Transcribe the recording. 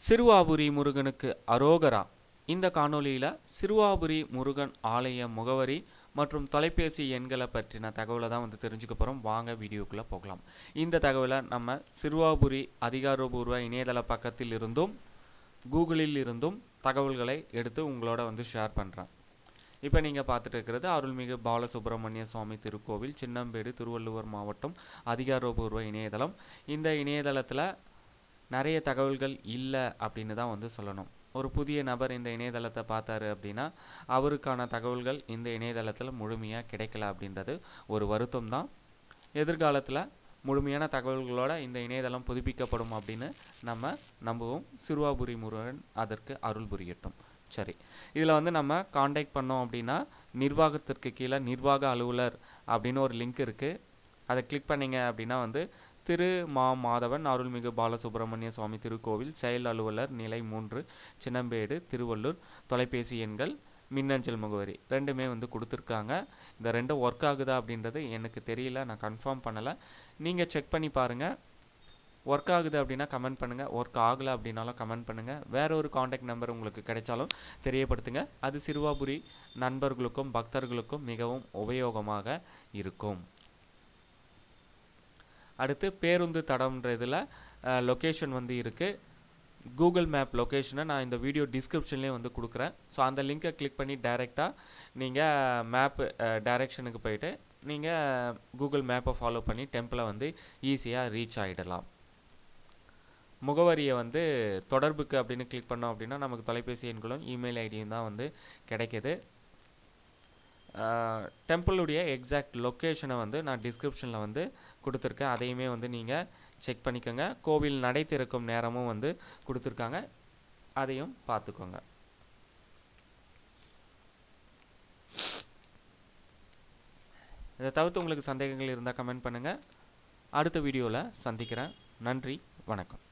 சிறுவாபுரி முருகனுக்கு அரோகரா. இந்த காணொலியில் சிறுவாபுரி முருகன் ஆலய முகவரி மற்றும் தொலைபேசி எண்களை பற்றின தகவலை தான் தெரிஞ்சுக்க போகிறோம். வாங்க வீடியோக்குள்ளே போகலாம். இந்த தகவலை நம்ம சிறுவாபுரி அதிகாரப்பூர்வ இணையதள பக்கத்தில் இருந்தும் கூகுளில் இருந்தும் தகவல்களை எடுத்து உங்களோட ஷேர் பண்ணுறேன். இப்போ நீங்கள் பார்த்துட்டு இருக்கிறது அருள்மிகு பாலசுப்ரமணிய சுவாமி திருக்கோவில், சின்னம்பேடு, திருவள்ளுவர் மாவட்டம் அதிகாரப்பூர்வ இணையதளம். இந்த இணையதளத்தில் நிறைய தகவல்கள் இல்லை அப்படின்னு தான் சொல்லணும். ஒரு புதிய நபர் இந்த இணையதளத்தை பார்த்தாரு அப்படின்னா அவருக்கான தகவல்கள் இந்த இணையதளத்தில் முழுமையாக கிடைக்கல அப்படின்றது ஒரு வருத்தம் தான். எதிர்காலத்தில் முழுமையான தகவல்களோட இந்த இணையதளம் புதுப்பிக்கப்படும் அப்படின்னு நம்ம நம்புவோம். சிறுவாபுரி முருகன் அதற்கு அருள் புரியட்டும். சரி, இதில் நம்ம காண்டாக்ட் பண்ணோம் அப்படின்னா நிர்வாகத்திற்கு கீழே நிர்வாக அலுவலர் அப்படின்னு ஒரு லிங்க் இருக்குது. அதை கிளிக் பண்ணிங்க அப்படின்னா திரு மாதவன் அருள்மிகு பாலசுப்ரமணிய சுவாமி திருக்கோவில், செயல் அலுவலர், நிலை 3, சின்னம்பேடு, திருவள்ளூர். தொலைபேசி எண்கள், மின்னஞ்சல் முகவரி ரெண்டுமே கொடுத்துருக்காங்க. இந்த ரெண்டும் ஒர்க் ஆகுதா அப்படின்றது எனக்கு தெரியல, நான் கன்ஃபார்ம் பண்ணலை. நீங்கள் செக் பண்ணி பாருங்கள். ஒர்க் ஆகுது அப்படின்னா கமெண்ட் பண்ணுங்கள், ஒர்க் ஆகலை அப்படின்னாலும் கமெண்ட் பண்ணுங்கள். வேற ஒரு காண்டாக்ட் நம்பர் உங்களுக்கு கிடைச்சாலும் தெரியப்படுத்துங்க. அது சிறுவாபுரி நண்பர்களுக்கும் பக்தர்களுக்கும் மிகவும் உபயோகமாக இருக்கும். அடுத்து பேருந்து தடம்ன்றதில் லொக்கேஷன் இருக்குது. கூகுள் மேப் லொக்கேஷனை நான் இந்த வீடியோ டிஸ்கிரிப்ஷன்லேயே கொடுக்குறேன். ஸோ அந்த லிங்கை கிளிக் பண்ணி டைரெக்டாக நீங்கள் மேப் டைரெக்ஷனுக்கு போயிட்டு நீங்கள் கூகுள் மேப்பை ஃபாலோ பண்ணி டெம்பிளை ஈஸியாக ரீச் ஆகிடலாம். முகவரியை தொடர்புக்கு அப்படின்னு கிளிக் பண்ணோம் அப்படின்னா நமக்கு தொலைபேசி எண்களும் இமெயில் ஐடியும் தான் கிடைக்கிது. டெம்பிளுடைய எக்ஸாக்ட் லொக்கேஷனை நான் டிஸ்கிரிப்ஷனில் கொடுத்துருக்கேன். அதையுமே நீங்கள் செக் பண்ணிக்கோங்க. கோவில் நடை திறக்கும் நேரமும் கொடுத்துருக்காங்க, அதையும் பார்த்துக்கோங்க. இதை தவிர்த்து உங்களுக்கு சந்தேகங்கள் இருந்தால் கமெண்ட் பண்ணுங்கள். அடுத்த வீடியோவில் சந்திக்கிறேன். நன்றி, வணக்கம்.